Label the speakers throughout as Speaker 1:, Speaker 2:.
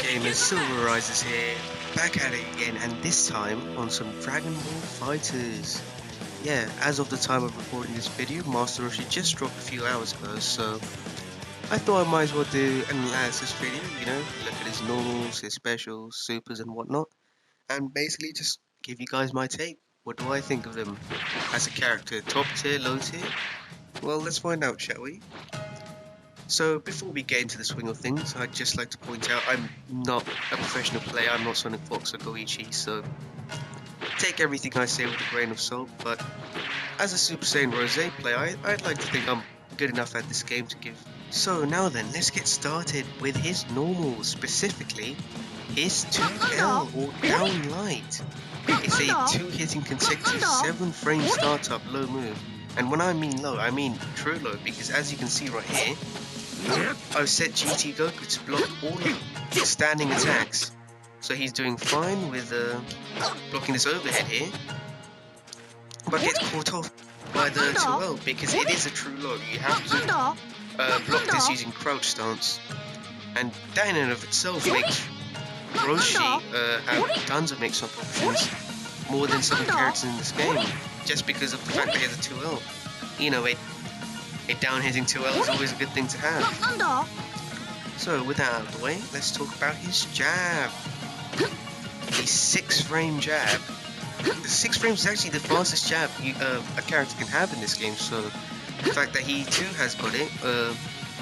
Speaker 1: gamers, Fighterz is here, back at it again, and this time on some Dragon Ball Fighters. Yeah, as of the time of recording this video, Master Roshi just dropped a few hours ago, so I thought I might as well do an analysis video, you know, look at his normals, his specials, supers and whatnot, and basically just give you guys my take. What do I think of him as a character? Top tier, low tier? Well, let's find out, shall we? So before we get into the swing of things, I'd just like to point out I'm not a professional player, I'm not Sonic Fox or Goichi, so take everything I say with a grain of salt, but as a Super Saiyan Rose player, I'd like to think I'm good enough at this game to give. So now then, let's get started with his normal, specifically his 2L or down light. It's a 2-hitting consecutive 7-frame startup low move, and when I mean low, I mean true low, because as you can see right here, I've set GT Goku to block all of standing attacks, so he's doing fine with blocking this overhead here, but gets caught off by the 2L because it is a true low. You have to block this using crouch stance, and that in and of itself makes Roshi have tons of mix-up options, more than some characters in this game, just because of the fact that he has a 2L. You know, a down-hitting 2L is always a good thing to have. So, with that out of the way, let's talk about his jab. The 6-frame jab. The 6 frames is actually the fastest jab a character can have in this game, so the fact that he too has got it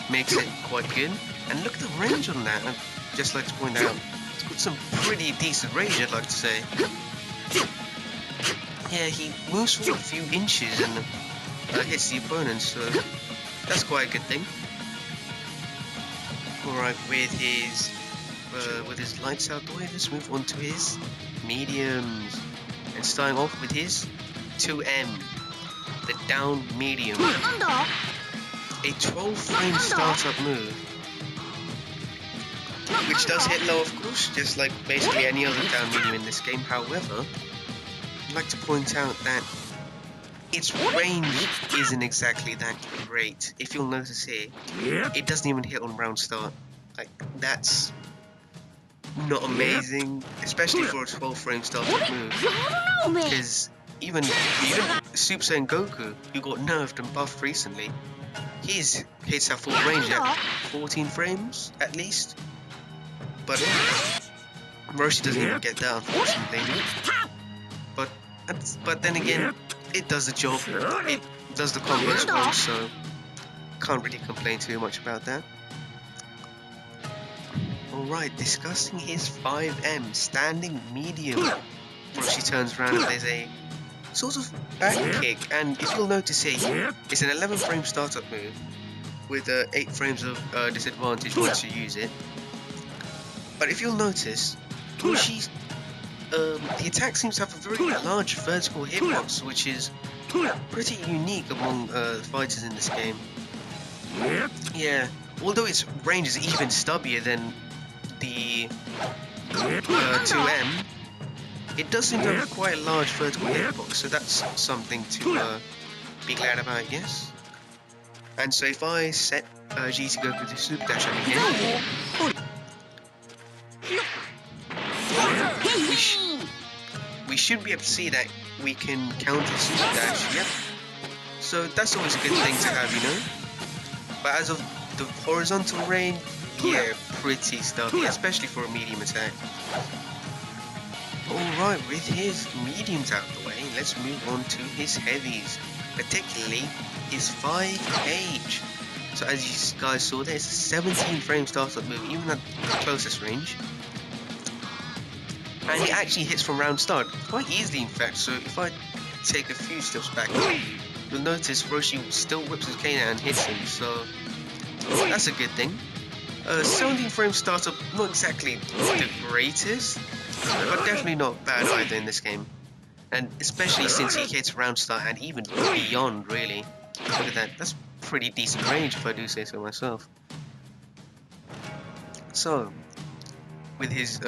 Speaker 1: makes it quite good. And look at the range on that. I'd just like to point out, it's got some pretty decent range, I'd like to say. Yeah, he moves for a few inches and hits the opponent, so that's quite a good thing. Alright, with his lights out the way, let's move on to his mediums. And starting off with his 2M, the down medium. A 12-frame startup move, which does hit low, of course, just like basically any other down medium in this game. However, I'd like to point out that its range isn't exactly that great. If you'll notice here, it doesn't even hit on round start. Like, that's not amazing, especially for a 12-frame startup move. Because even Super Saiyan Goku, who got nerfed and buffed recently, his hits have full range at 14 frames at least. But Roshi doesn't even get that, unfortunately. But then again, it does the job. It does the combos well, so can't really complain too much about that. Alright, discussing his 5M standing medium. Roshi turns around and there's a sort of back kick, and if you'll notice here, it's an 11-frame startup move with 8 frames of disadvantage once you use it. But if you'll notice, Roshi's the attack seems to have a very large vertical hitbox, which is pretty unique among fighters in this game. Yeah, although its range is even stubbier than the 2M, it does seem to have quite a large vertical hitbox, so that's something to be glad about, I guess. And so if I set GT Goku to SuperDash over here, we should be able to see that we can counter SuperDash, yep. So that's always a good thing to have, you know. But as of the horizontal range, yeah, pretty stubby, especially for a medium attack. Alright, with his mediums out of the way, let's move on to his heavies, particularly his 5H. So as you guys saw there, it's a 17-frame startup move, even at the closest range. And it actually hits from round start, quite easily in fact, so if I take a few steps back, you'll notice Roshi still whips his cane out and hits him, so that's a good thing. 17-frame startup, not exactly the greatest, but definitely not bad either in this game. And especially since he hits round start and even beyond, really. Look at that, that's pretty decent range if I do say so myself. So, with his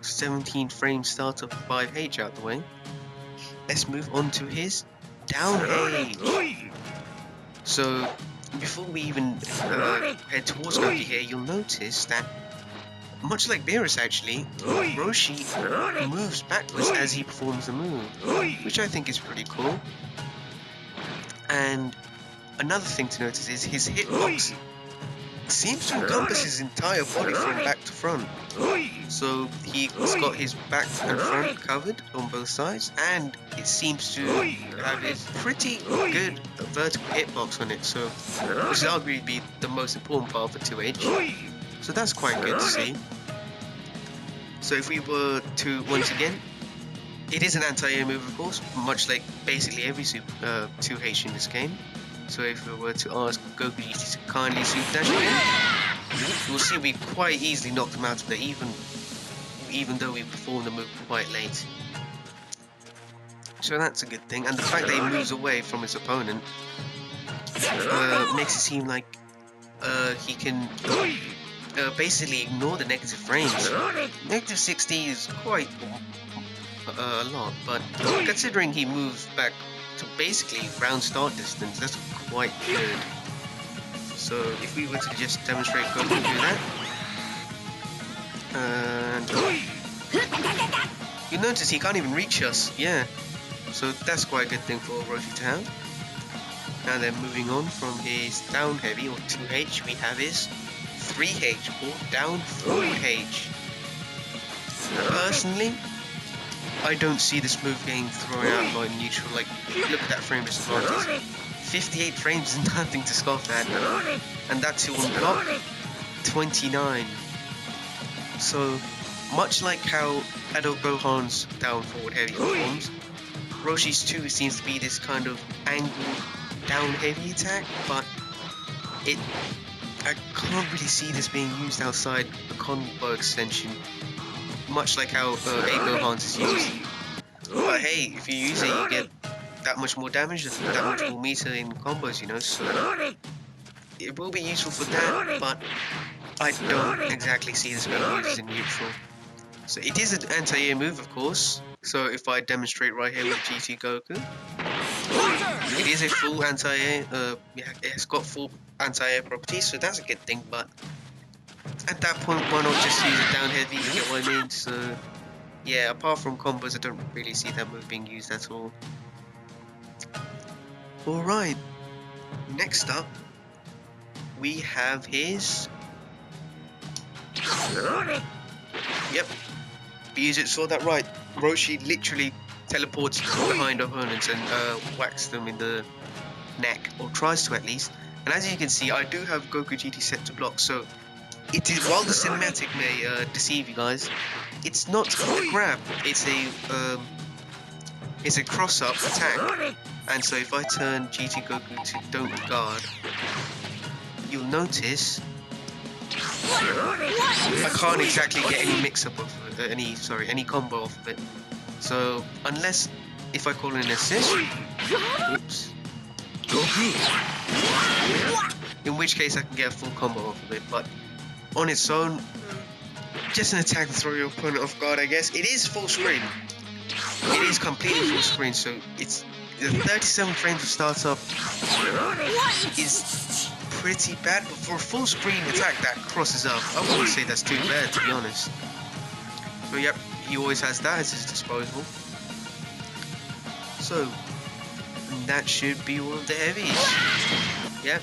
Speaker 1: 17-frame startup 5H out the way, let's move on to his down H. So before we even head towards Goku here, you'll notice that much like Beerus actually, Roshi moves backwards as he performs the move, which I think is pretty cool. And another thing to notice is his hitbox seems to encompass his entire body from back to front. So he's got his back and front covered on both sides, and it seems to have a pretty good vertical hitbox on it, so which is arguably the most important part for 2H. So that's quite good to see. So if we were to, once again, it is an anti-air move of course, much like basically every 2H in this game. So if we were to ask Goku GT to kindly SuperDash again, you'll see we quite easily knocked him out of there, even though we performed the move quite late. So that's a good thing, and the fact that he moves away from his opponent makes it seem like he can basically ignore the negative frames. Negative 60 is quite a lot, but considering he moves back to basically round start distance, that's quite good. So if we were to just demonstrate Goku do that, and you notice he can't even reach us, yeah. So that's quite a good thing for Roshi to have. Now then, moving on from his down heavy or 2H, we have his 3H or down forward H. Personally, I don't see this move getting thrown out by neutral. Like, look at that frame disadvantage. 58 frames is nothing to scoff at, and that's who on block 29. So much like how Adult Gohan's down forward heavy performs, Roshi's 2 seems to be this kind of angled down heavy attack, but I can't really see this being used outside a combo extension, much like how A Gohan's is used. But hey, if you use it, you get that much more damage, that much more meter in combos, you know, so it will be useful for that, but I don't exactly see this being used in neutral. So it is an anti-air move, of course, so if I demonstrate right here with GT Goku, it is a full anti-air, it's got full anti-air properties, so that's a good thing, but at that point, why not just use it down heavy, you get what I mean? So yeah, apart from combos, I don't really see that move being used at all. Alright, next up, we have his... Yep, you saw that right. Roshi literally teleports behind opponents and whacks them in the neck, or tries to at least. And as you can see, I do have Goku GT set to block, so it is, while the cinematic may deceive you guys, it's not a grab, it's a cross-up attack. And so if I turn GT Goku to don't guard, you'll notice I can't exactly get any mix-up of any combo off of it. So unless if I call in an assist, oops, in which case I can get a full combo off of it. But on its own, just an attack to throw your opponent off guard, I guess. It is full screen. It is completely full screen, so it's the 37 frames of startup is pretty bad, but for a full screen attack that crosses up, I wouldn't say that's too bad, to be honest. So yep, he always has that at his disposal. So that should be all of the heavies. Yep.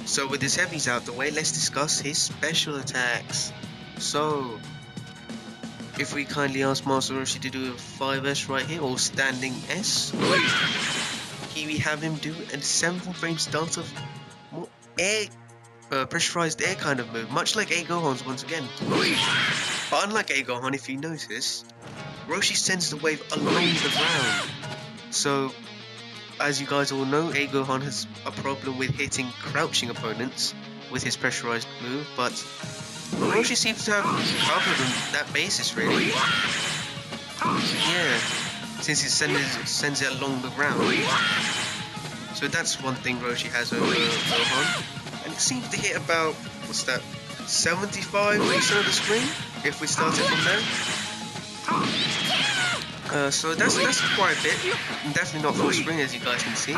Speaker 1: So with his heavies out the way, let's discuss his special attacks. So if we kindly ask Master Roshi to do a 5S right here, or standing S, here we have him do a 7 frame start of more air, pressurized air kind of move, much like A Gohan's once again. But unlike A Gohan, if you notice, Roshi sends the wave along the ground. So as you guys all know, A Gohan has a problem with hitting crouching opponents with his pressurized move, but Roshi seems to have covered on that basis, really. Yeah, since he sends it along the ground. So that's one thing Roshi has over Gohan. And it seems to hit about, what's that, 75% of the screen, if we started from there. So that's quite a bit. Definitely not full screen, as you guys can see.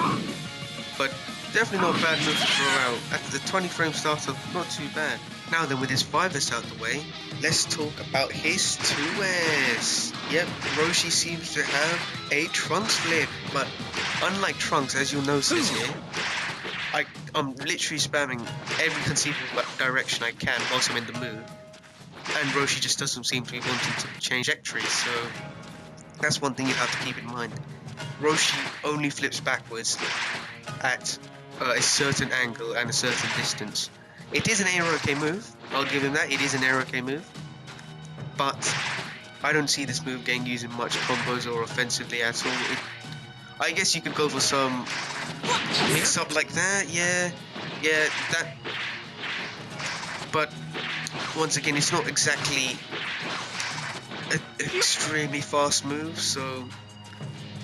Speaker 1: But definitely not a bad move to throw out. At the 20 frame startup, not too bad. Now then, with his 5S out the way, let's talk about his 2S. Yep, Roshi seems to have a Trunks flip, but unlike Trunks, as you'll notice here, I'm literally spamming every conceivable direction I can whilst I'm in the move, and Roshi just doesn't seem to be wanting to change entries, so that's one thing you have to keep in mind. Roshi only flips backwards at a certain angle and a certain distance. It is an AROK move, I'll give him that, it is an AROK move, but I don't see this move getting used in much combos or offensively at all. I guess you could go for some mix-up like that, yeah, that, but once again, it's not exactly an extremely fast move, so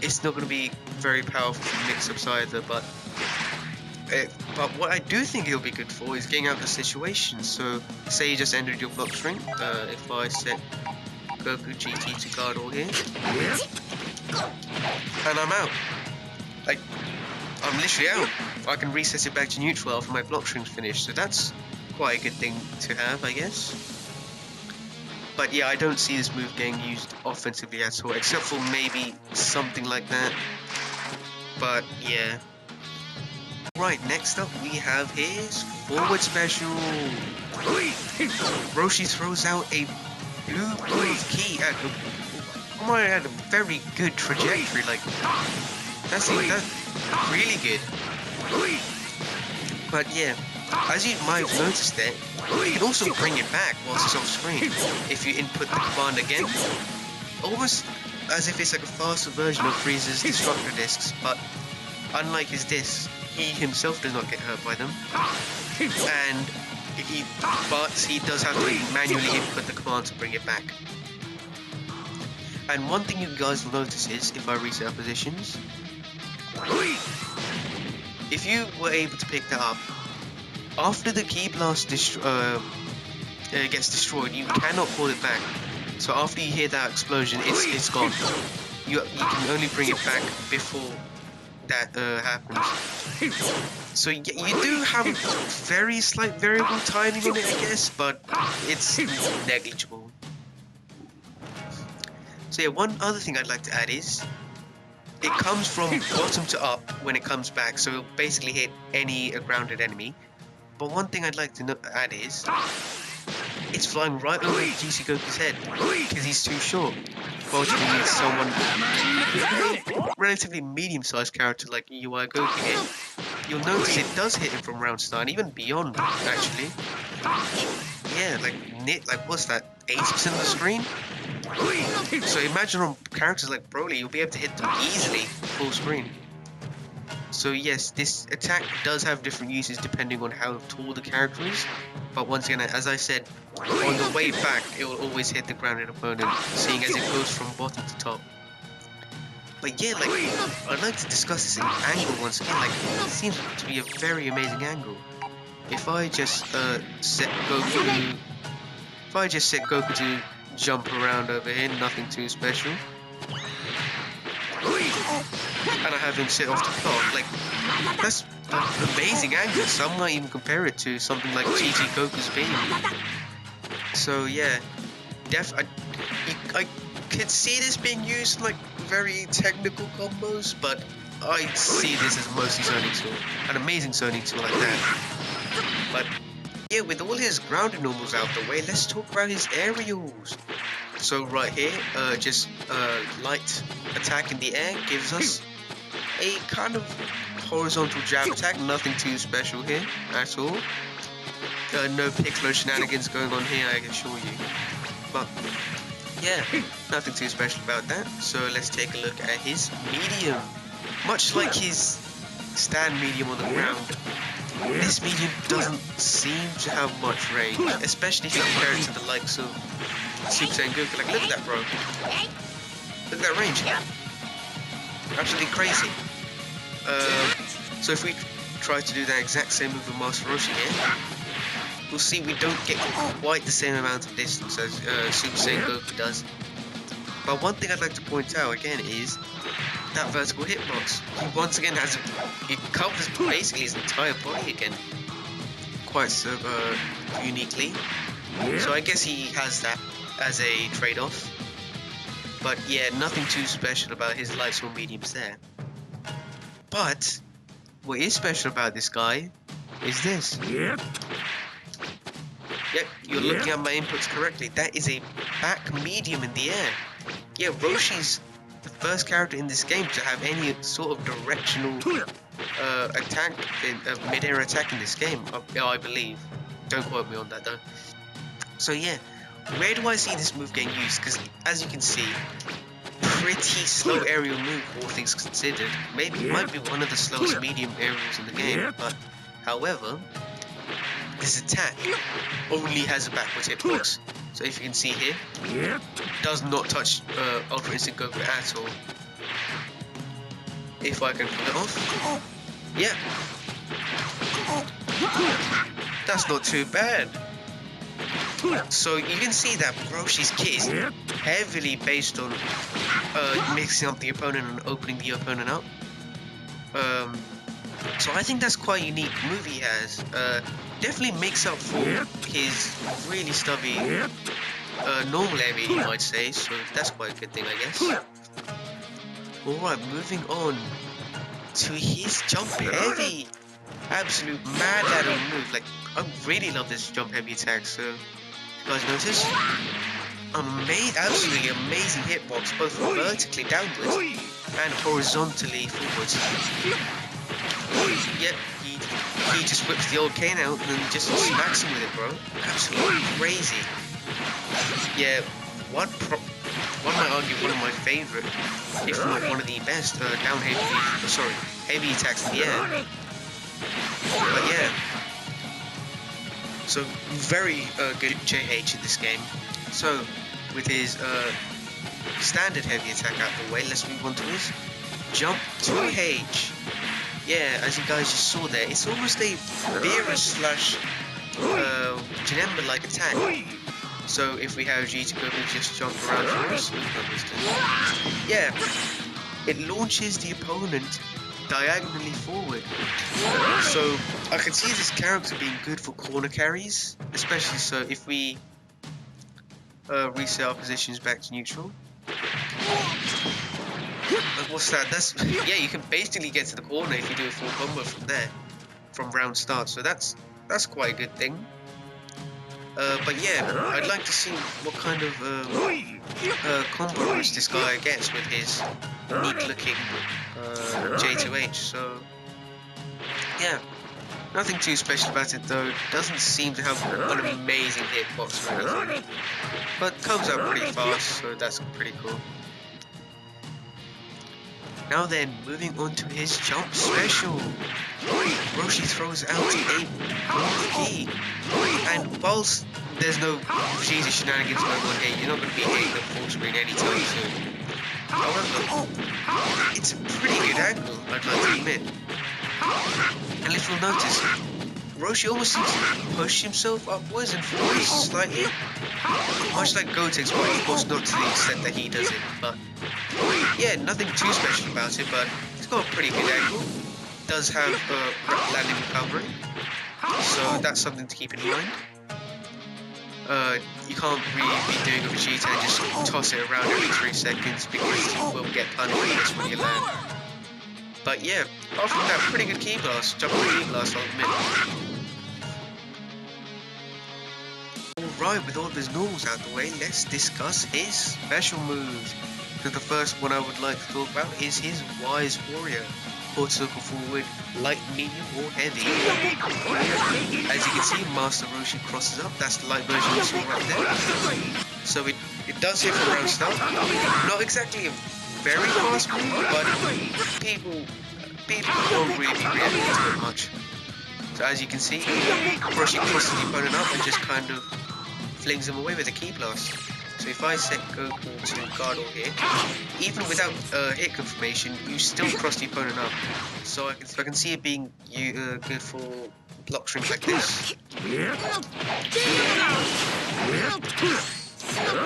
Speaker 1: it's not going to be very powerful for mix-ups either, but what I do think it'll be good for is getting out of the situation. So, say you just entered your block string, if I set Goku GT to guard all here, and I'm out. I'm literally out. I can reset it back to neutral after my block string's finished, so that's quite a good thing to have, I guess. But yeah, I don't see this move getting used offensively at all, except for maybe something like that. But yeah. Right, next up we have his forward special. Roshi throws out a blue blade key at a very good trajectory, like that's really good. But yeah, as you might have noticed there, you can also bring it back whilst it's off screen if you input the command again, almost as if it's like a faster version of Frieza's destructor discs, but unlike his discs, he himself does not get hurt by them, and he does have to manually input the command to bring it back. And one thing you guys will notice is, if I reset our positions, if you were able to pick that up, after the Ki Blast gets destroyed, you cannot call it back. So after you hear that explosion, it's gone. You can only bring it back before that happens. So you do have a very slight variable timing in it, I guess, but it's negligible. So yeah, one other thing I'd like to add is, it comes from bottom to up when it comes back, so it'll basically hit any grounded enemy. But one thing I'd like to add is, it's flying right over GC Goku's head, because he's too short. While you need someone, a relatively medium-sized character like UI Goku here, you'll notice it does hit him from round start, and even beyond, actually. Yeah, like what's that, 80% of the screen? So imagine on characters like Broly, you'll be able to hit them easily, full screen. So yes, this attack does have different uses depending on how tall the character is, but once again, as I said, on the way back, it will always hit the grounded opponent, seeing as it goes from bottom to top. But yeah, I'd like to discuss this angle once again, it seems to be a very amazing angle. If I just set Goku to jump around over here, nothing too special, and I have him sit off the clock, that's an amazing angle, so I might even compare it to something like GG Goku's beam. So yeah, I could see this being used in very technical combos, but I see this as mostly zoning tool, an amazing zoning tool like that. But yeah, with all his grounded normals out the way, let's talk about his aerials. So right here, just light attack in the air gives us a kind of horizontal jab attack, nothing too special here at all. No Piccolo shenanigans going on here, I can assure you. But yeah, nothing too special about that. So let's take a look at his medium. Much like his stand medium on the ground, this medium doesn't seem to have much range, especially if you compare it to the likes of Super Saiyan Goku. Look at that, bro. Look at that range. Absolutely crazy. So if we try to do that exact same move with Master Roshi here, we'll see we don't get quite the same amount of distance as Super Saiyan Goku does. But one thing I'd like to point out again is, that vertical hitbox. He once again has it covers basically his entire body again, quite so uniquely. So I guess he has that as a trade-off. But yeah, nothing too special about his lights or mediums there. But what is special about this guy is this. Yep, you're looking at my inputs correctly. That is a back medium in the air. Yeah, Roshi's the first character in this game to have any sort of directional attack, mid-air attack in this game, I believe. Don't quote me on that though. So yeah, where do I see this move getting used? Because as you can see, pretty slow aerial move, all things considered. Maybe it might be one of the slowest medium aerials in the game, but however, this attack only has a backwards hitbox. So if you can see here, does not touch Ultra Instinct Goku at all. If I can pull it off, yeah, that's not too bad. So you can see that Roshi's kit is heavily based on mixing up the opponent and opening the opponent up. So I think that's quite a unique move he has. Definitely makes up for his really stubby normal area, you might say, so that's quite a good thing, I guess. Alright, moving on to his jump heavy. Absolute mad ladder move. Like, I really love this jump heavy attack, so you guys notice? Absolutely amazing hitbox, both vertically downwards and horizontally forwards. Yep, he just whips the old cane out and just smacks him with it, bro. Absolutely crazy. Yeah, one might argue one of my favourite, if not one of the best, heavy attacks in the air. But yeah, so very good JH in this game. So with his standard heavy attack out of the way, let's move on to his jump 2H. Yeah, as you guys just saw there, it's almost a Vera slash Janemba-like attack. So if we have G to go and just jump around for us, yeah, it launches the opponent diagonally forward. So I can see this character being good for corner carries, especially so if we reset our positions back to neutral. What's that? That's yeah, you can basically get to the corner if you do a full combo from there, from round start. So that's quite a good thing. But yeah, I'd like to see what kind of combo rush this guy gets with his neat looking J2H. So yeah, nothing too special about it though. Doesn't seem to have an amazing hitbox or anything, but comes out pretty fast, so that's pretty cool. Now then, moving on to his jump special. Roshi throws out a key, and whilst there's no Vegeta shenanigans going on here, you're not going to be hitting the full screen anytime soon. However, it's a pretty good angle, I'd like to admit. And if you'll notice, Roshi almost seems to push himself upwards and forwards slightly, much like Gotenks, but of course not to the extent that he does it. But yeah, nothing too special about it, but it's got a pretty good angle. Does have landing recovery, so that's something to keep in mind. You can't really be doing a Vegeta and just toss it around every 3 seconds because you will get punished for this when you land. But yeah, apart from that, pretty good key blast, jumping key blast, I'll admit. Alright, with all of his normals out the way, let's discuss his special moves. So the first one I would like to talk about is his Wise Warrior. Forward circle forward, light, medium, or heavy. As you can see, Master Roshi crosses up. That's the light version you saw right there. So it does hit from round start. Not exactly a very fast move, but people won't really be reacting to it much. So as you can see, Roshi crosses the opponent up and just kind of flings him away with a Ki Blast. So if I set Goku to guard all here, even without hit confirmation, you still cross the opponent up. So I can see it being good for block strings like this.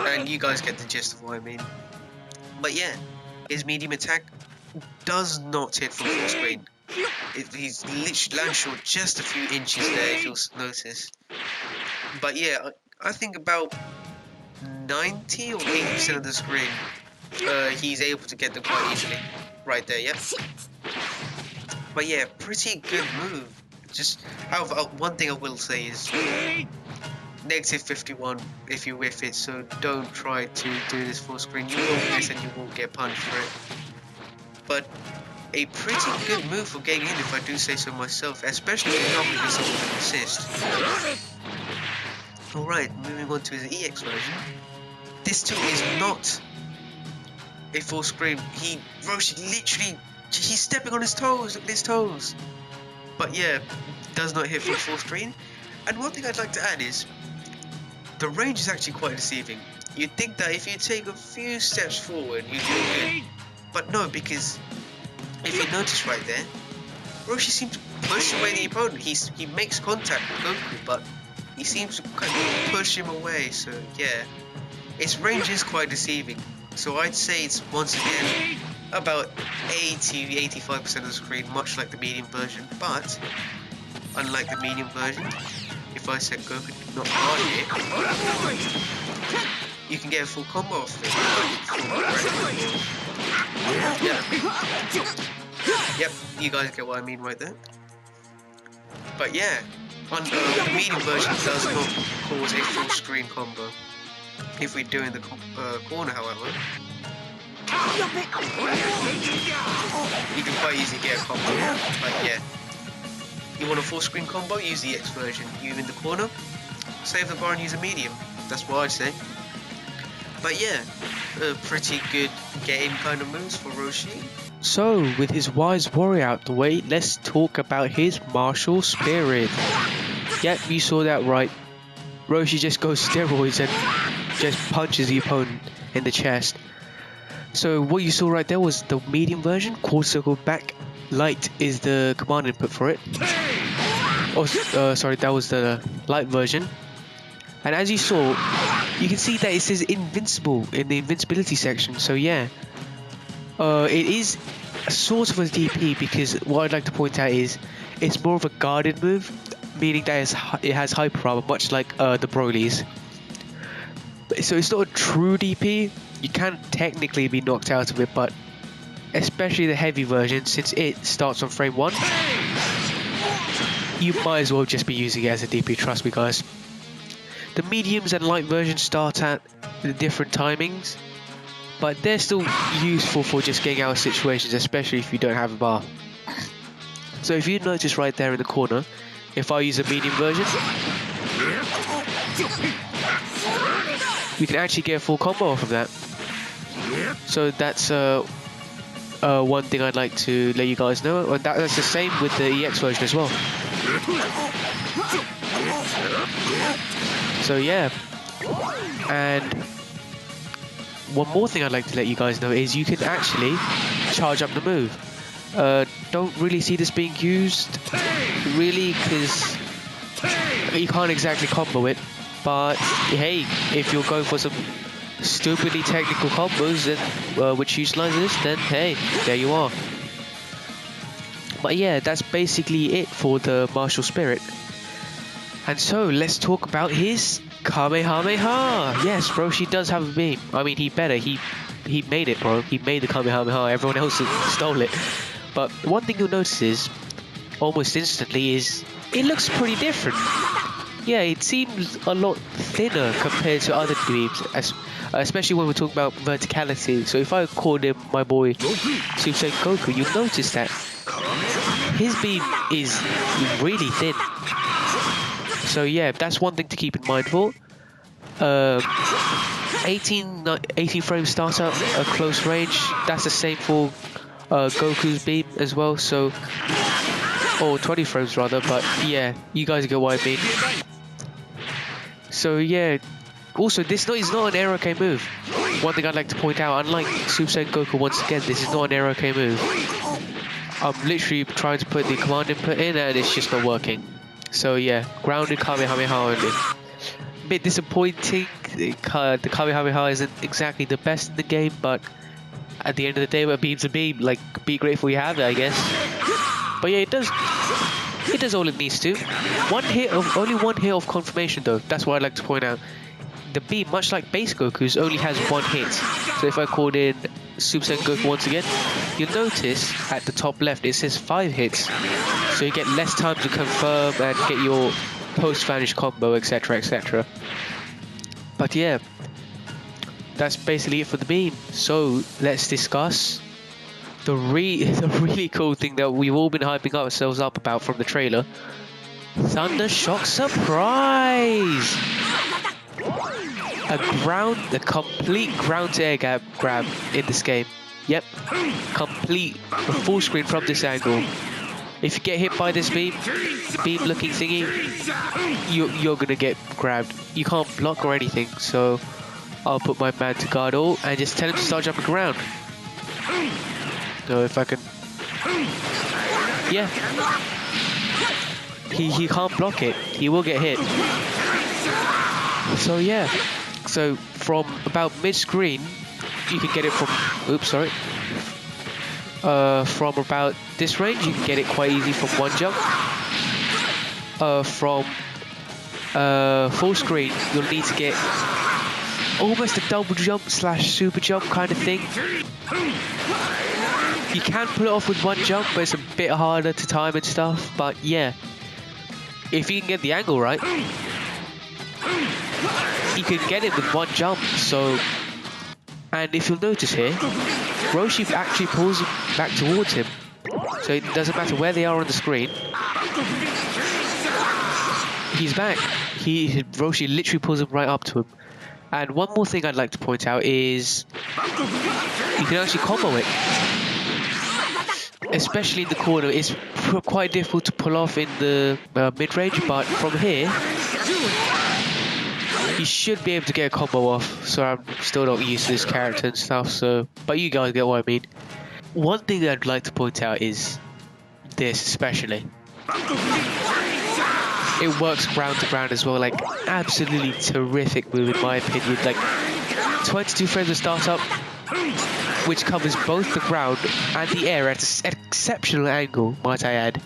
Speaker 1: And you guys get the gist of what I mean. But yeah, his medium attack does not hit from full screen. He's literally land short just a few inches there, if you'll notice. But yeah, I think about 90 or 80% of the screen, he's able to get them quite easily. Right there, yep. But yeah, pretty good move. Just, however, one thing I will say is negative 51 if you whiff it, so don't try to do this full screen. You will miss and you will get punished for it. But a pretty good move for getting in, if I do say so myself, especially if you're not going to be someone with an assist. Alright, moving on to his EX version. This too is not a full screen. Roshi literally, he's stepping on his toes, look at his toes. But yeah, does not hit for full screen. And one thing I'd like to add is, the range is actually quite deceiving. You'd think that if you take a few steps forward, you'd do good. But no, because if you notice right there, Roshi seems to push away the opponent. He makes contact with Goku, but he seems to kind of push him away. So yeah, its range is quite deceiving. So I'd say it's once again about 80-85% of the screen, much like the medium version. But unlike the medium version, if I said Goku did not guard it, you can get a full combo off it. Yep, you guys get what I mean right there. But yeah, on the medium version does not cause a full screen combo. If we're doing the corner, however, you can quite easily get a combo. But yeah, you want a full screen combo, use the EX version. You in the corner, save the bar and use a medium. That's what I'd say. But yeah, pretty good get-in kind of moves for Roshi.
Speaker 2: So, with his wise warrior out the way, let's talk about his martial spirit. Yep, you saw that right. Roshi just goes steroids and just punches the opponent in the chest. So what you saw right there was the medium version. Quarter circle back light is the command input for it. Oh, sorry, that was the light version. And as you saw, you can see that it says invincible in the invincibility section. So yeah, it is sort of a DP, because what I'd like to point out is it's more of a guarded move, meaning that it has hyper armor, much like the Broly's. So it's not a true DP. You can technically be knocked out of it, but especially the heavy version, since it starts on frame 1, you might as well just be using it as a DP, trust me guys. The mediums and light versions start at the different timings, but they're still useful for just getting out of situations, especially if you don't have a bar. So if you notice right there in the corner, if I use a medium version, we can actually get a full combo off of that. So that's one thing I'd like to let you guys know, and that's the same with the EX version as well. So yeah, and one more thing I'd like to let you guys know is you can actually charge up the move. Don't really see this being used, really, because you can't exactly combo it. But hey, if you're going for some stupidly technical combos then, which utilize this, then hey, there you are. But yeah, that's basically it for the martial spirit. And so let's talk about his Kamehameha. Yes, Roshi does have a beam. I mean, he made it, bro. He made the Kamehameha. Everyone else stole it. But one thing you'll notice is, almost instantly, is it looks pretty different. Yeah, it seems a lot thinner compared to other beams, especially when we're talking about verticality. So if I called him my boy Super Saiyan Goku, you'll notice that his beam is really thin. So yeah, that's one thing to keep in mind for. 18 frames startup, a close range. That's the same for Goku's beam as well. So, or 20 frames rather. But yeah, you guys get what I mean. So yeah, also this is not an arrow K move. One thing I'd like to point out, unlike Super Saiyan Goku, once again, this is not an arrow K move. I'm literally trying to put the command input in and it's just not working. So yeah, grounded Kamehameha only. Bit disappointing, the Kamehameha isn't exactly the best in the game, but at the end of the day, a beam's a beam. Like, be grateful you have it, I guess. But yeah, it does all it needs to. Only one hit of confirmation though. That's what I'd like to point out. The beam, much like base Goku's, only has one hit. So if I called in Super Saiyan Goku once again, you'll notice at the top left it says 5 hits. So you get less time to confirm and get your post-vanish combo, etc, etc. But yeah, that's basically it for the beam. So let's discuss the really cool thing that we've all been hyping ourselves up about from the trailer. Thunder Shock Surprise! A complete ground to air grab in this game. Yep, complete full screen from this angle. If you get hit by this beam looking thingy, you're gonna get grabbed. You can't block or anything, so I'll put my man to guard all and just tell him to start jumping around. So if I can, yeah, he can't block it. He will get hit. So yeah, so from about mid-screen, you can get it from. Oops, sorry. From about this range, you can get it quite easy from one jump. From full screen, you'll need to get almost a double jump / super jump kind of thing. You can pull it off with one jump, but it's a bit harder to time and stuff. But yeah, if you can get the angle right, you can get it with one jump. So, and if you'll notice here, Roshi actually pulls him back towards him. So it doesn't matter where they are on the screen. He's back. Roshi literally pulls him right up to him. And one more thing I'd like to point out is you can actually combo it. Especially in the corner, it's quite difficult to pull off in the mid-range, but from here, you should be able to get a combo off. So I'm still not used to this character and stuff, so, but you guys get what I mean. One thing that I'd like to point out is this especially. It works ground to ground as well, like absolutely terrific move in my opinion. Like 22 frames of startup, which covers both the ground and the air at an exceptional angle, might I add.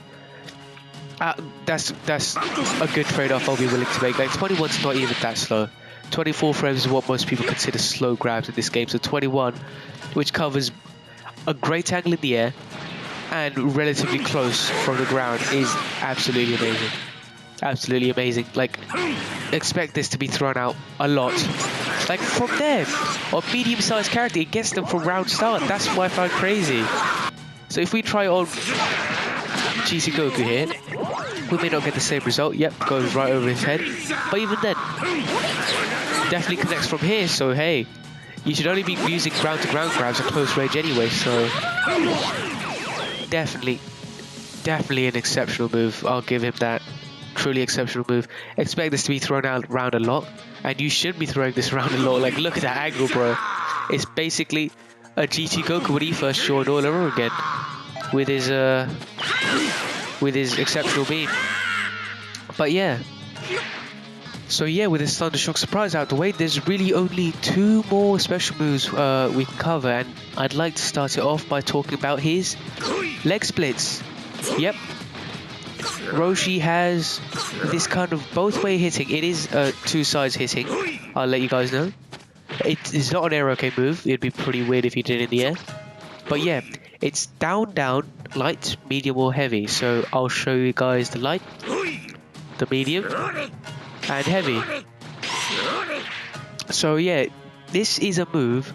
Speaker 2: That's a good trade-off I'll be willing to make. Like 21's not even that slow. 24 frames is what most people consider slow grabs in this game. So 21, which covers a great angle in the air and relatively close from the ground, is absolutely amazing. Absolutely amazing. Like, expect this to be thrown out a lot. Like from there, or medium-sized character, it gets them from round start. That's what I find crazy. So if we try on GC Goku here, we may not get the same result. Yep, goes right over his head. But even then, definitely connects from here. So hey, you should only be using ground-to-ground grabs at close range anyway. So definitely an exceptional move. I'll give him that. Truly exceptional move. Expect this to be thrown out around a lot, and you should be throwing this around a lot. Like, look at that angle, bro. It's basically a GT Goku when he first showed all over again with his exceptional beam. But yeah, so yeah, with his Thunder Shock Surprise out the way, there's really only 2 more special moves we can cover, and I'd like to start it off by talking about his leg splits. Yep, Roshi has this kind of both way hitting. It is 2 sides hitting, I'll let you guys know. It is not an air OK move. It'd be pretty weird if you did it in the air. But yeah, it's down, down, light, medium or heavy. So I'll show you guys the light, the medium, and heavy. So yeah, this is a move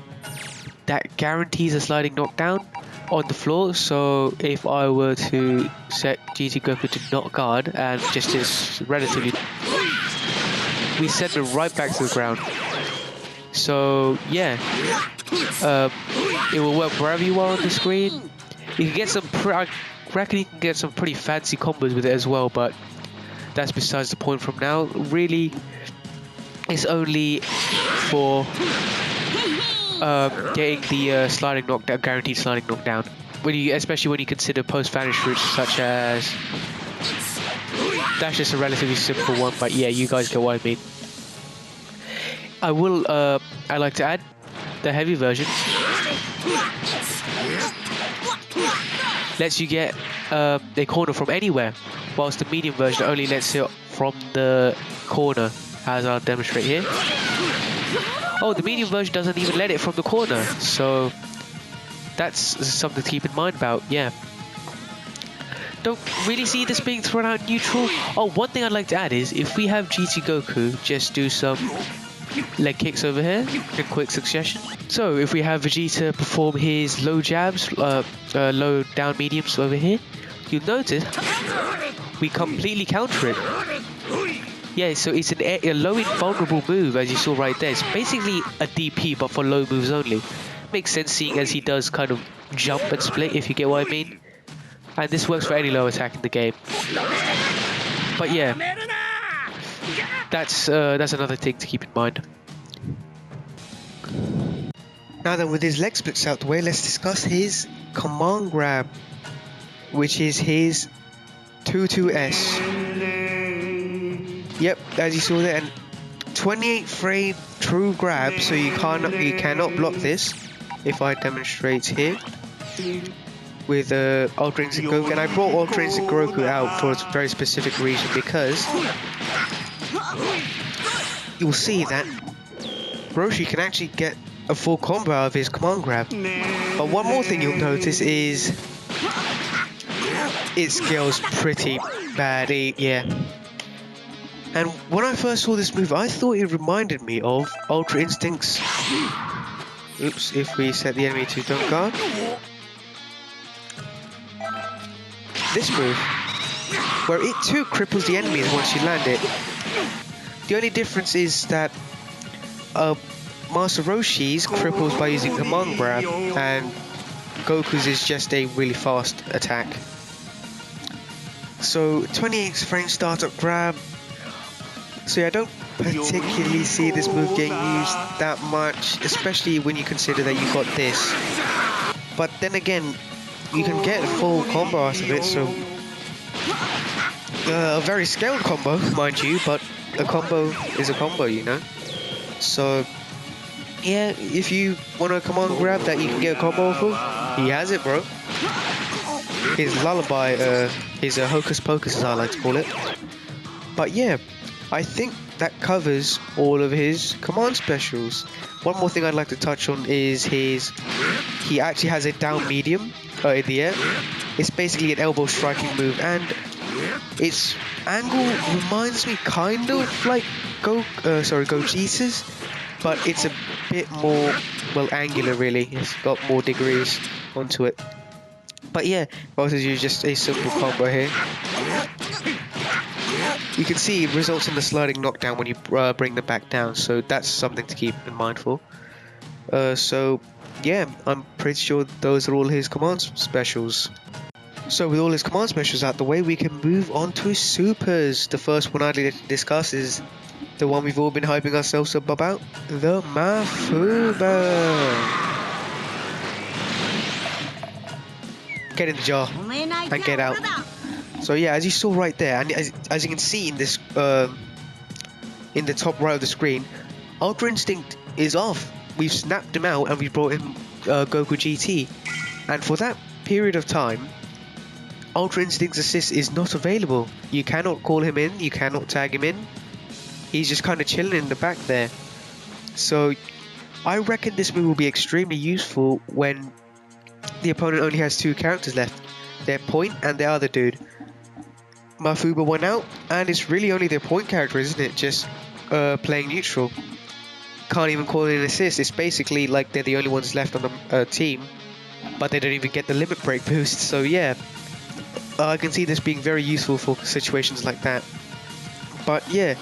Speaker 2: that guarantees a sliding knockdown on the floor. So if I were to set GT Goku to not guard and just is relatively, we send it right back to the ground. So yeah, it will work wherever you are on the screen. You can get some, I reckon you can get some pretty fancy combos with it as well, but that's besides the point from now. Really, it's only for getting the sliding knockdown, guaranteed sliding knockdown. Especially when you consider post-vanish routes such as, that's just a relatively simple one, but yeah, you guys get what I mean. I like to add, the heavy version, lets you get a corner from anywhere, whilst the medium version only lets it from the corner, as I'll demonstrate here. Oh, the medium version doesn't even let it from the corner, so that's something to keep in mind about, yeah. Don't really see this being thrown out neutral. Oh, one thing I'd like to add is, if we have GT Goku just do some leg kicks over here in quick succession. So if we have Vegeta perform his low jabs, low down mediums over here, you'll notice we completely counter it. Yeah, so it's a low invulnerable move, as you saw right there. It's basically a DP, but for low moves only. Makes sense seeing as he does kind of jump and split, if you get what I mean. And this works for any low attack in the game. But yeah, that's another thing to keep in mind.
Speaker 1: Now then, with his leg splits out the way, let's discuss his command grab, which is his 2-2-S. Yep, as you saw there, and 28 frame true grab, so you cannot block this. If I demonstrate here with Ultra Instinct Goku, and I brought Ultra Instinct Goku out for a very specific reason, because you'll see that Roshi can actually get a full combo out of his command grab. But one more thing you'll notice is it scales pretty bad, yeah. And when I first saw this move, I thought it reminded me of Ultra Instinct's... Oops, if we set the enemy to don't guard. This move, where it too cripples the enemies once you land it. The only difference is that Master Roshi's cripples by using command grab, and Goku's is just a really fast attack. So 28 frame startup grab. So yeah, I don't particularly see this move getting used that much, especially when you consider that you got this. But then again, you can get a full combo out of it, so a very scaled combo, mind you, but a combo is a combo, you know. So yeah, if you want a command grab that you can get a combo off of, he has it, bro. His lullaby, his hocus pocus, as I like to call it. But yeah, I think that covers all of his command specials. One more thing I'd like to touch on is he actually has a down medium in the air. It's basically an elbow striking move, and its angle reminds me kind of like Gogeta's, but it's a bit more, well, angular really. It's got more degrees onto it. But yeah, both of you just a simple combo here. You can see it results in the sliding knockdown when you bring them back down, so that's something to keep in mind for. So yeah, I'm pretty sure those are all his command specials. So with all his command specials out the way, we can move on to his supers. The first one I'd like to discuss is the one we've all been hyping ourselves up about, the Mafuba. Get in the jar and get out. So yeah, as you saw right there, and as you can see in this, in the top right of the screen, Ultra Instinct is off. We've snapped him out and we brought him Goku GT, and for that period of time, Ultra Instinct's assist is not available. You cannot call him in, you cannot tag him in. He's just kind of chilling in the back there. So I reckon this move will be extremely useful when the opponent only has two characters left, their point and the other dude. Mafuba went out, and it's really only their point character, isn't it? Just playing neutral. Can't even call it an assist. It's basically like they're the only ones left on the team, but they don't even get the limit break boost. So yeah, I can see this being very useful for situations like that. But yeah,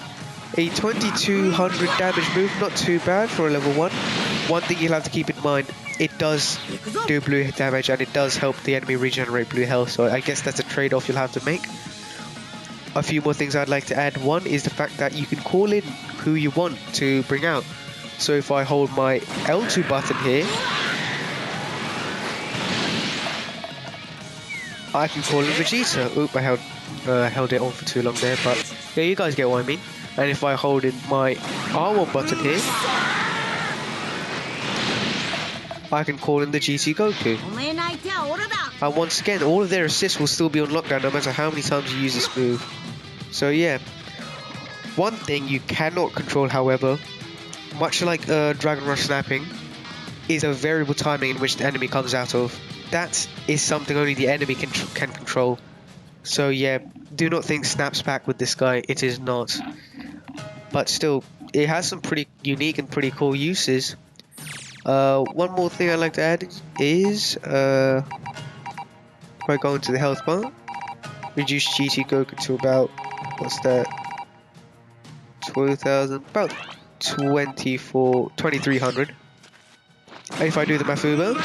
Speaker 1: a 2200 damage move, not too bad for a level 1. One thing you'll have to keep in mind, it does do blue damage and it does help the enemy regenerate blue health, so I guess that's a trade-off you'll have to make. A few more things I'd like to add. One is the fact that you can call in who you want to bring out. So if I hold my L2 button here, I can call in Vegeta. Oop, I held it on for too long there, but yeah, you guys get what I mean. And if I hold in my R1 button here,
Speaker 2: I can call in the GT Goku. And once again, all of their assists will still be on lockdown no matter how many times you use this move. So yeah. One thing you cannot control, however, much like Dragon Rush snapping, is a variable timing in which the enemy comes out of. That is something only the enemy can control. So yeah, do not think snaps back with this guy, it is not. But still, it has some pretty unique and pretty cool uses. One more thing I'd like to add is, if I go into the health bar, reduce GT Goku to about, what's that, 12,000, about 2,300. If I do the Mafuba,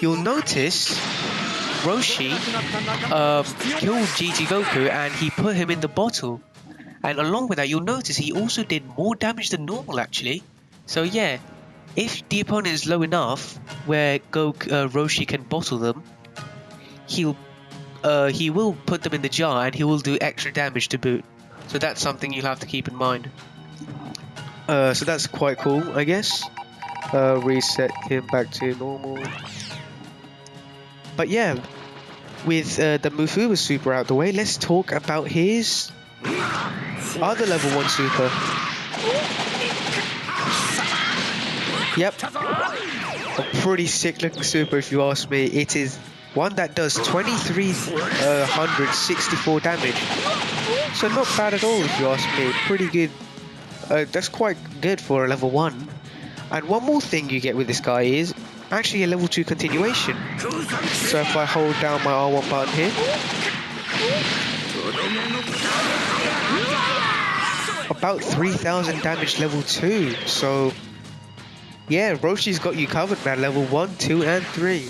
Speaker 2: you'll notice Roshi killed GT Goku and he put him in the bottle. And along with that, you'll notice he also did more damage than normal actually. So yeah, if the opponent is low enough where Roshi can bottle them, he will put them in the jar and he will do extra damage to boot. So that's something you'll have to keep in mind. So that's quite cool, I guess. Reset him back to normal. But yeah, with the Mufuba super out the way, let's talk about his other level 1 super. Yep, a pretty sick looking super if you ask me. It is one that does 2,364 damage. So not bad at all if you ask me, pretty good. That's quite good for a level 1. And one more thing you get with this guy is actually a level 2 continuation. So if I hold down my R1 button here, about 3,000 damage level 2. So yeah, Roshi's got you covered man, level 1, 2 and 3.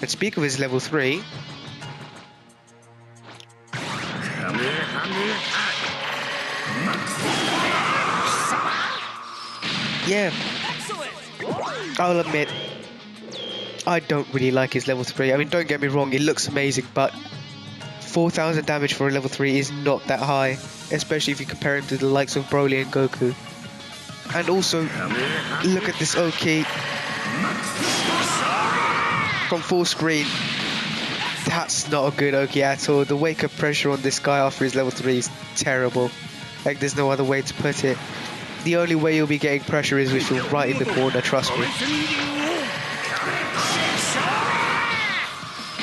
Speaker 2: And speak of his level 3, yeah, I'll admit, I don't really like his level 3. I mean, don't get me wrong, it looks amazing, but 4,000 damage for a level 3 is not that high, especially if you compare him to the likes of Broly and Goku. And also, look at this Oki from full screen. That's not a good Oki at all. The wake up pressure on this guy after his level 3 is terrible. Like, there's no other way to put it. The only way you'll be getting pressure is if you're right in the corner, trust me.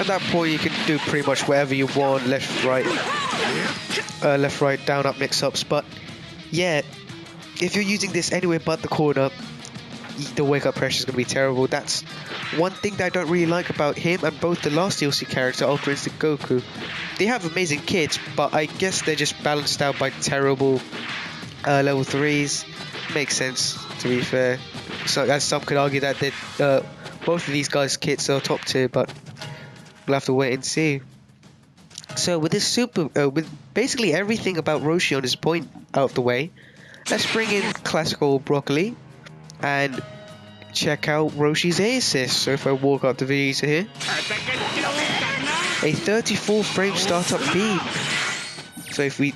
Speaker 2: At that point you can do pretty much whatever you want, left, right, down, up, mix-ups. But yeah, if you're using this anywhere but the corner, the wake up pressure is going to be terrible. That's one thing that I don't really like about him and both the last DLC character, Ultra Instinct Goku. They have amazing kits, but I guess they're just balanced out by terrible level 3s. Makes sense, to be fair. So as some could argue that both of these guys' kits are top tier, but we'll have to wait and see. So with this super, with basically everything about Roshi on this point out of the way, let's bring in classical broccoli and check out Roshi's A assist. So if I walk up the video to here, a 34 frame startup beam. So if we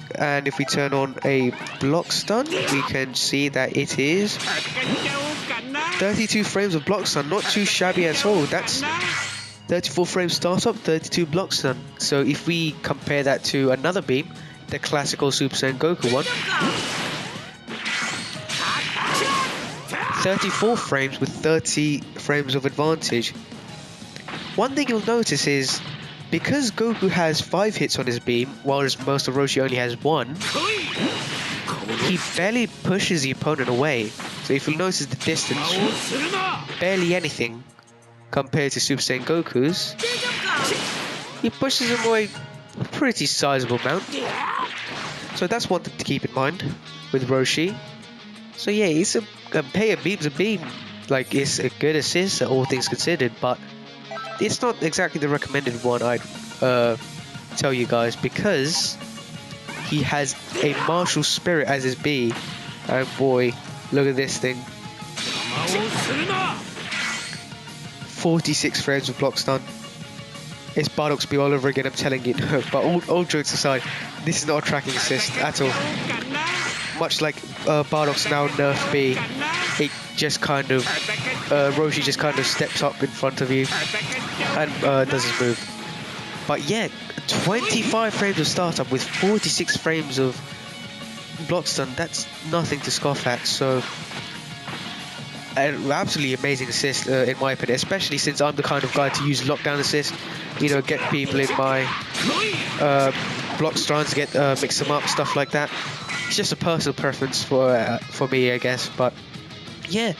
Speaker 2: turn on a block stun, we can see that it is 32 frames of block stun, not too shabby at all. That's 34 frame startup, 32 block stun. So if we compare that to another beam, the classical Super Saiyan Goku one, 34 frames with 30 frames of advantage. One thing you'll notice is, because Goku has 5 hits on his beam, whereas most of Roshi only has 1, he barely pushes the opponent away. So if you notice the distance, barely anything compared to Super Saiyan Goku's. He pushes him away a pretty sizable amount. So that's one thing to keep in mind with Roshi. So yeah, it's a beam's a beam. Like, it's a good assist, all things considered, but it's not exactly the recommended one I'd tell you guys, because he has a martial spirit as his B. And boy, look at this thing. 46 frames of block stun. It's Bardock's B all over again, I'm telling you. But all jokes aside, this is not a tracking assist at all. much like Bardock's now nerf B, it just kind of Roshi just kind of steps up in front of you and does his move. But yeah, 25 frames of startup with 46 frames of block stun, that's nothing to scoff at. So an absolutely amazing assist in my opinion, especially since I'm the kind of guy to use lockdown assist, you know, get people in my block stuns, get mix them up, stuff like that. It's just a personal preference for me, I guess. But yeah,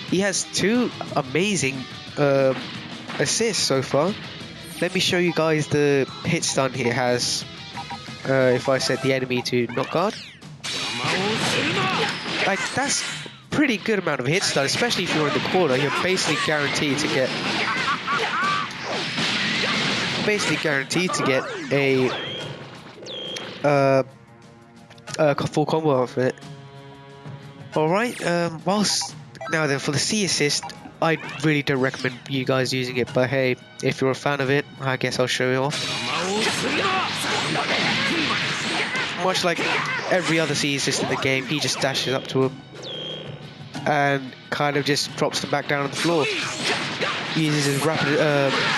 Speaker 2: he has 2 amazing assists so far. Let me show you guys the hit stun he has. If I set the enemy to not guard, like that's pretty good amount of hit stun, especially if you're in the corner. You're basically guaranteed to get a full combo of it. All right. Whilst now then, for the C assist, I really don't recommend you guys using it, but hey, if you're a fan of it, I guess I'll show you off. Much like every other C assist in the game, he just dashes up to him and kind of just drops them back down on the floor. He uses his rapid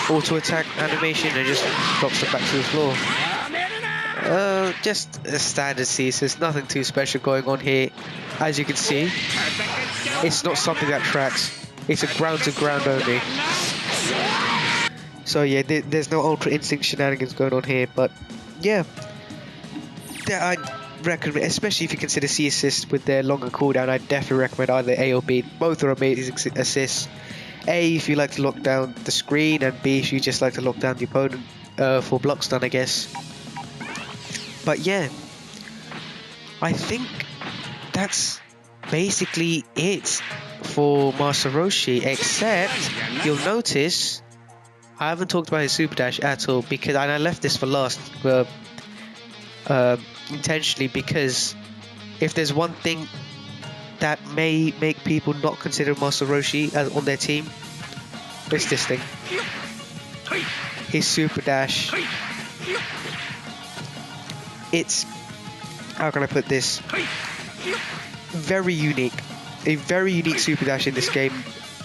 Speaker 2: auto attack animation and just drops them back to the floor. Just a standard C assist, nothing too special going on here. As you can see, it's not something that tracks. It's a ground to ground only. So yeah, there's no Ultra Instinct shenanigans going on here, but yeah, I recommend, especially if you consider C assists with their longer cooldown, I definitely recommend either A or B. Both are amazing assists. A if you like to lock down the screen, and B if you just like to lock down the opponent for block stun, I guess. But yeah, I think that's basically it for Master Roshi, except you'll notice I haven't talked about his super dash at all, because and I left this for last intentionally, because if there's one thing that may make people not consider Master Roshi as on their team, it's this thing. His super dash. It's, how can I put this, very unique. A very unique super dash in this game.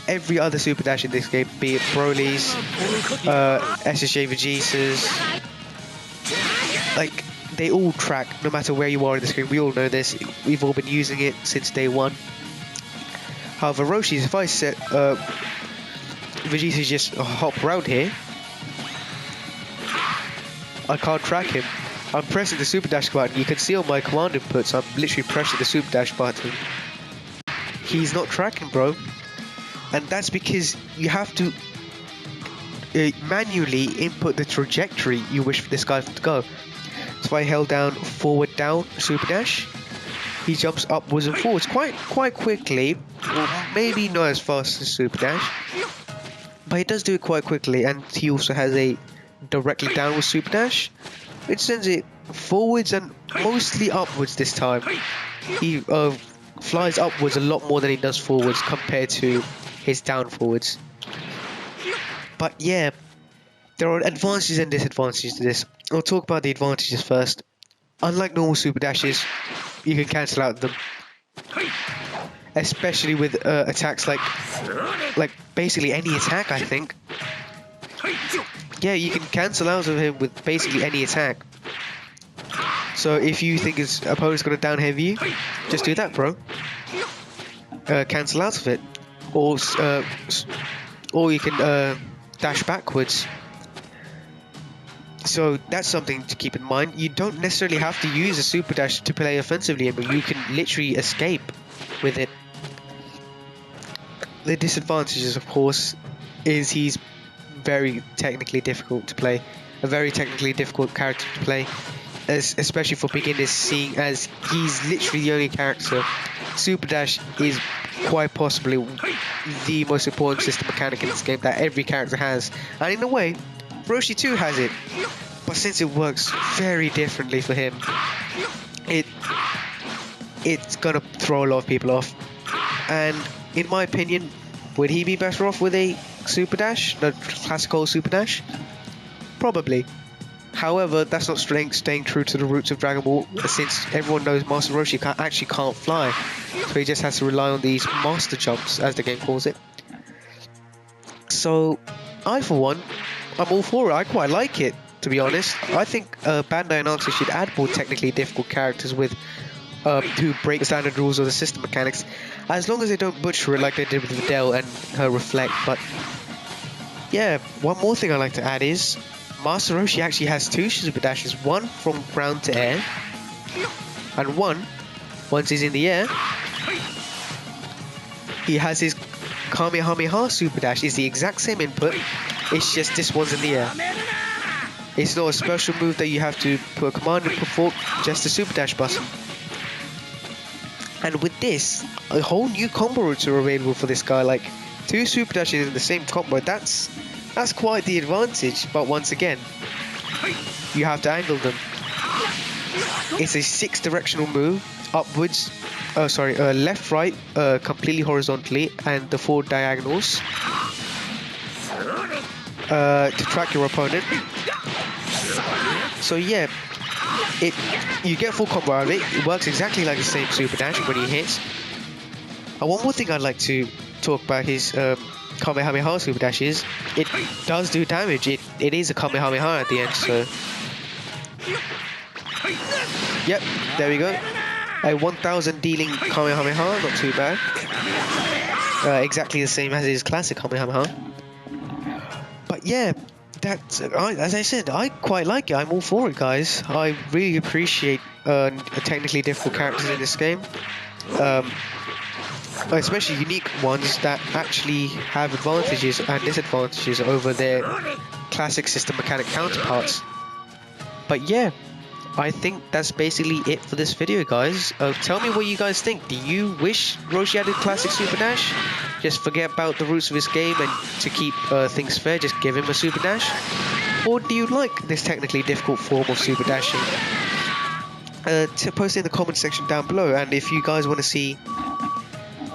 Speaker 2: Every other super dash in this game, be it Broly's, SSJ Vegesa's, like, they all track no matter where you are in the screen. We all know this. We've all been using it since day one. However, Roshi's, if I set Vegeta just hop around here, I can't track him. I'm pressing the super dash button. You can see on my command inputs, I'm literally pressing the super dash button. He's not tracking, bro. And that's because you have to manually input the trajectory you wish for this guy to go. So if I held down forward down super dash, he jumps upwards and forwards quite quickly. Well, maybe not as fast as super dash, but he does do it quite quickly. And he also has a directly downward super dash, which sends it forwards and mostly upwards this time. He flies upwards a lot more than he does forwards compared to his down forwards. But yeah, there are advantages and disadvantages to this. I'll talk about the advantages first. Unlike normal super dashes, you can cancel out them, especially with attacks like basically any attack, I think. Yeah, you can cancel out of him with basically any attack. So if you think his opponent's gonna down heavy you, just do that, bro. Cancel out of it, or you can dash backwards. So that's something to keep in mind. You don't necessarily have to use a super dash to play offensively, but you can literally escape with it. The disadvantages, of course, is he's very technically difficult to play. A very technically difficult character to play, especially for beginners, seeing as he's literally the only character. Super Dash is quite possibly the most important system mechanic in this game that every character has. And in a way, Roshi too has it. But since it works very differently for him, it's gonna throw a lot of people off. And in my opinion, would he be better off with a Super Dash, the classical Super Dash? Probably. However, that's not staying true to the roots of Dragon Ball, since everyone knows Master Roshi actually can't fly. So he just has to rely on these master jumps, as the game calls it. So, I for one, I'm all for it. I quite like it, to be honest. I think Bandai and Namco should add more technically difficult characters with who break the standard rules of the system mechanics, as long as they don't butcher it like they did with Videl and her Reflect. But yeah, one more thing I'd like to add is Master Roshi actually has two Super Dashes, one from ground to air, and one, once he's in the air, he has his Kamehameha Super Dash. It's the exact same input, it's just this one's in the air. It's not a special move that you have to put a command and perform, just a Super Dash button. And with this, a whole new combo routes are available for this guy, like two Super Dashes in the same combo. That's quite the advantage, but once again, you have to angle them. It's a 6 directional move, upwards, left, right, completely horizontally, and the 4 diagonals to track your opponent. So yeah, you get full combo out of it. It works exactly like the same Super Dash when he hits. And one more thing I'd like to talk about his Kamehameha Super Dash is it does do damage. It is a Kamehameha at the end, so yep, there we go. A 1000 dealing Kamehameha, not too bad. Exactly the same as his classic Kamehameha. But yeah, that's as I said, I quite like it. I'm all for it, guys. I really appreciate technically difficult characters in this game. Especially unique ones that actually have advantages and disadvantages over their classic system mechanic counterparts. But yeah, I think that's basically it for this video, guys. Tell me what you guys think. Do you wish Roshi added classic Super Dash? Just forget about the roots of his game, and to keep things fair, just give him a Super Dash? Or do you like this technically difficult form of Super Dashing? Post it in the comment section down below, and if you guys want to see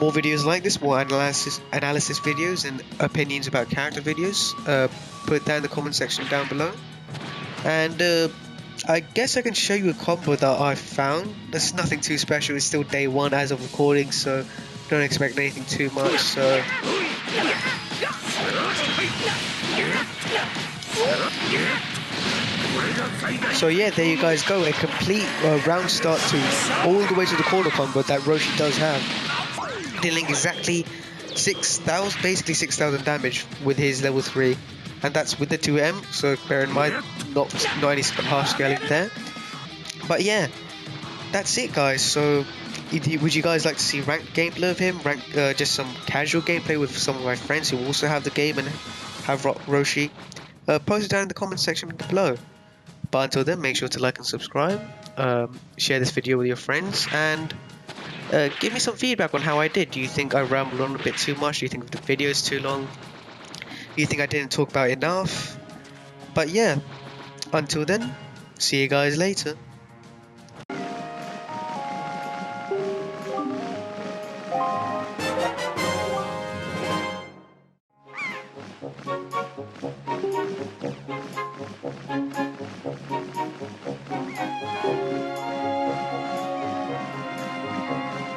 Speaker 2: more videos like this, more analysis videos and opinions about character videos, put that in the comment section down below. And I guess I can show you a combo that I found. There's nothing too special, it's still day 1 as of recording, so don't expect anything too much. So yeah, there you guys go, a complete round start to all the way to the corner combo that Roshi does have, dealing exactly 6,000, basically 6,000 damage with his level 3, and that's with the 2M, so bear in mind, not any harsh scaling there. But yeah, that's it, guys. So would you guys like to see ranked gameplay of him, just some casual gameplay with some of my friends who also have the game and have Roshi? Post it down in the comment section below. But until then, make sure to like and subscribe, share this video with your friends, and give me some feedback on how I did. Do you think I rambled on a bit too much? Do you think the video is too long? Do you think I didn't talk about enough? But yeah, until then, see you guys later.